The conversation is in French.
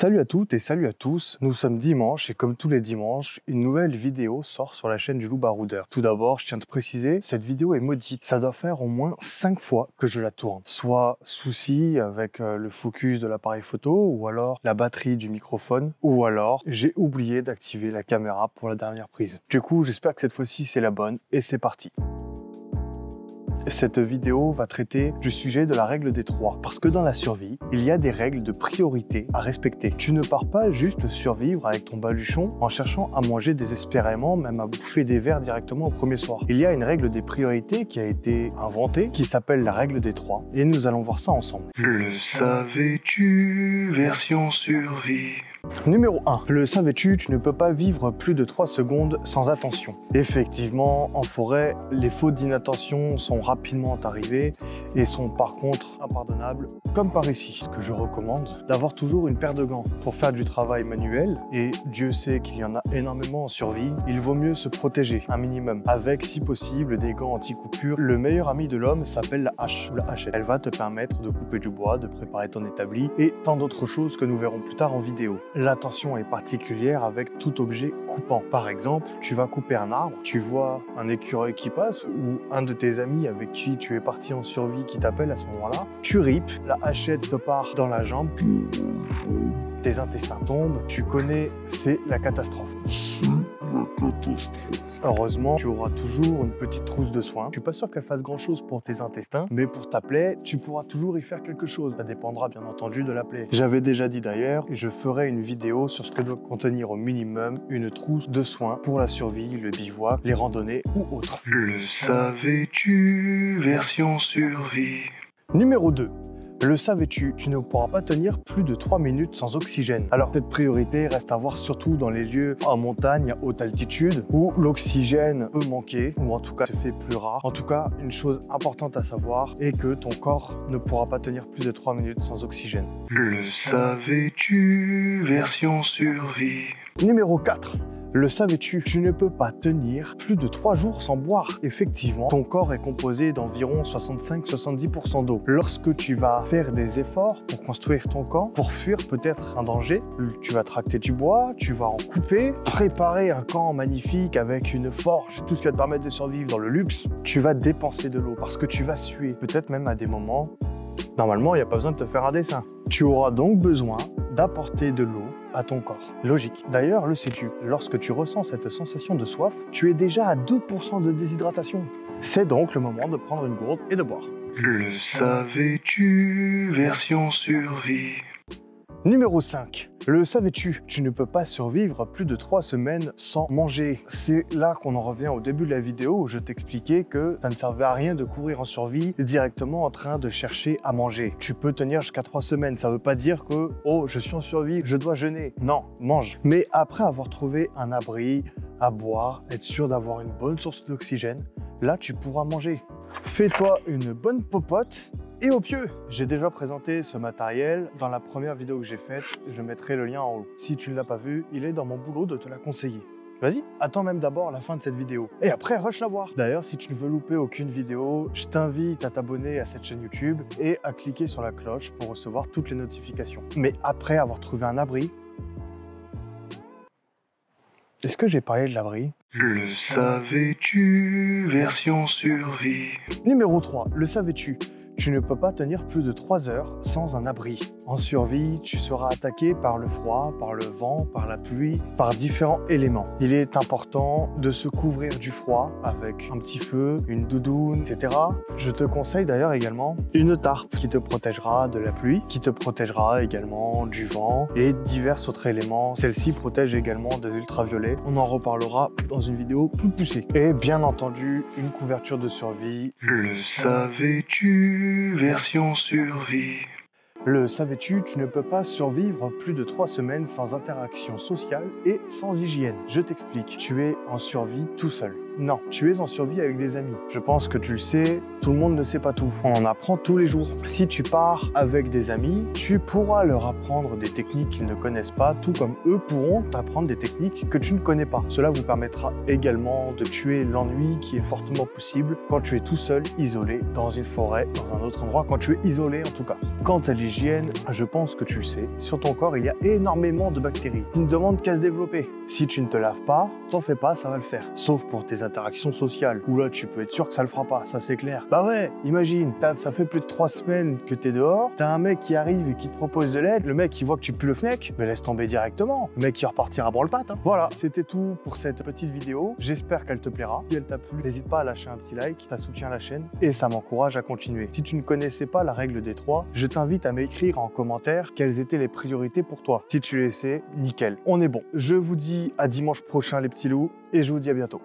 Salut à toutes et salut à tous, nous sommes dimanche et comme tous les dimanches, une nouvelle vidéo sort sur la chaîne du Loup Baroudeur. Tout d'abord, je tiens à te préciser, cette vidéo est maudite. Ça doit faire au moins 5 fois que je la tourne. Soit souci avec le focus de l'appareil photo, ou alors la batterie du microphone, ou alors j'ai oublié d'activer la caméra pour la dernière prise. Du coup, j'espère que cette fois-ci c'est la bonne et c'est parti. Cette vidéo va traiter du sujet de la règle des 3, parce que dans la survie, il y a des règles de priorité à respecter. Tu ne pars pas juste survivre avec ton baluchon en cherchant à manger désespérément, même à bouffer des vers directement au premier soir. Il y a une règle des priorités qui a été inventée, qui s'appelle la règle des 3, et nous allons voir ça ensemble. Le savais-tu, version survie. Numéro 1. Le savais-tu, tu ne peux pas vivre plus de 3 secondes sans attention. Effectivement, en forêt, les fautes d'inattention sont rapidement arrivées et sont par contre impardonnables, comme par ici. Ce que je recommande, d'avoir toujours une paire de gants pour faire du travail manuel, et Dieu sait qu'il y en a énormément en survie, il vaut mieux se protéger un minimum, avec si possible des gants anti-coupure. Le meilleur ami de l'homme s'appelle la hache, ou la hachette. Elle va te permettre de couper du bois, de préparer ton établi et tant d'autres choses que nous verrons plus tard en vidéo. L'attention est particulière avec tout objet coupant. Par exemple, tu vas couper un arbre, tu vois un écureuil qui passe ou un de tes amis avec qui tu es parti en survie qui t'appelle à ce moment-là. Tu ripes, la hachette te part dans la jambe, tes intestins tombent, tu connais, c'est la catastrophe. Heureusement, tu auras toujours une petite trousse de soins. Je suis pas sûr qu'elle fasse grand chose pour tes intestins, mais pour ta plaie, tu pourras toujours y faire quelque chose. Ça dépendra bien entendu de la plaie. J'avais déjà dit d'ailleurs, et je ferai une vidéo sur ce que doit contenir au minimum une trousse de soins pour la survie, le bivouac, les randonnées ou autres. Le savais-tu, version survie. Numéro 2. Le savais-tu, tu ne pourras pas tenir plus de 3 minutes sans oxygène. Alors cette priorité reste à voir surtout dans les lieux en montagne, à haute altitude, où l'oxygène peut manquer, ou en tout cas se fait plus rare. En tout cas, une chose importante à savoir est que ton corps ne pourra pas tenir plus de 3 minutes sans oxygène. Le savais-tu, version survie. Numéro 4. Le savais-tu, tu ne peux pas tenir plus de 3 jours sans boire. Effectivement, ton corps est composé d'environ 65-70% d'eau. Lorsque tu vas faire des efforts pour construire ton camp, pour fuir peut-être un danger, tu vas tracter du bois, tu vas en couper, préparer un camp magnifique avec une forge, tout ce qui va te permettre de survivre dans le luxe, tu vas dépenser de l'eau parce que tu vas suer, peut-être même à des moments. Normalement, il n'y a pas besoin de te faire un dessin. Tu auras donc besoin d'apporter de l'eau à ton corps. Logique. D'ailleurs, le sais-tu, lorsque tu ressens cette sensation de soif, tu es déjà à 2% de déshydratation. C'est donc le moment de prendre une gourde et de boire. Le savais-tu, version survie. Numéro 5. Le savais-tu, tu ne peux pas survivre plus de 3 semaines sans manger. C'est là qu'on en revient au début de la vidéo où je t'expliquais que ça ne servait à rien de courir en survie directement en train de chercher à manger. Tu peux tenir jusqu'à 3 semaines, ça veut pas dire que « Oh, je suis en survie, je dois jeûner ». Non, mange. Mais après avoir trouvé un abri, à boire, être sûr d'avoir une bonne source d'oxygène, là tu pourras manger. Fais-toi une bonne popote et au pieu. J'ai déjà présenté ce matériel dans la première vidéo que j'ai faite, je mettrai le lien en haut. Si tu ne l'as pas vu, il est dans mon boulot de te la conseiller. Vas-y, attends même d'abord la fin de cette vidéo. Et après, rush la voir. D'ailleurs, si tu ne veux louper aucune vidéo, je t'invite à t'abonner à cette chaîne YouTube et à cliquer sur la cloche pour recevoir toutes les notifications. Mais après avoir trouvé un abri... Est-ce que j'ai parlé de l'abri? Le savais-tu, version survie. Numéro 3. Le savais-tu? Tu ne peux pas tenir plus de 3 heures sans un abri. En survie, tu seras attaqué par le froid, par le vent, par la pluie, par différents éléments. Il est important de se couvrir du froid avec un petit feu, une doudoune, etc. Je te conseille d'ailleurs également une tarpe qui te protégera de la pluie, qui te protégera également du vent et divers autres éléments. Celle-ci protège également des ultraviolets. On en reparlera dans une vidéo plus poussée. Et bien entendu, une couverture de survie. Le savais-tu, version survie. Le savais-tu, tu ne peux pas survivre plus de 3 semaines sans interaction sociale et sans hygiène. Je t'explique, tu es en survie tout seul. Non, tu es en survie avec des amis. Je pense que tu le sais, tout le monde ne sait pas tout. On en apprend tous les jours. Si tu pars avec des amis, tu pourras leur apprendre des techniques qu'ils ne connaissent pas, tout comme eux pourront t'apprendre des techniques que tu ne connais pas. Cela vous permettra également de tuer l'ennui qui est fortement possible quand tu es tout seul, isolé, dans une forêt, dans un autre endroit, quand tu es isolé en tout cas. Quant à l'hygiène, je pense que tu le sais, sur ton corps, il y a énormément de bactéries qui ne demandent qu'à se développer. Si tu ne te laves pas, t'en fais pas, ça va le faire. Sauf pour tes interactions sociales, où là, tu peux être sûr que ça le fera pas, ça c'est clair. Bah ouais, imagine, ça fait plus de 3 semaines que t'es dehors, t'as un mec qui arrive et qui te propose de l'aide, le mec il voit que tu pues le fnec, mais laisse tomber directement. Le mec il repartira pour le patte. Hein. Voilà, c'était tout pour cette petite vidéo. J'espère qu'elle te plaira. Si elle t'a plu, n'hésite pas à lâcher un petit like, ça soutient la chaîne et ça m'encourage à continuer. Si tu ne connaissais pas la règle des 3, je t'invite à m'écrire en commentaire quelles étaient les priorités pour toi. Si tu les sais, nickel, on est bon. Je vous dis à dimanche prochain les petits loups et je vous dis à bientôt.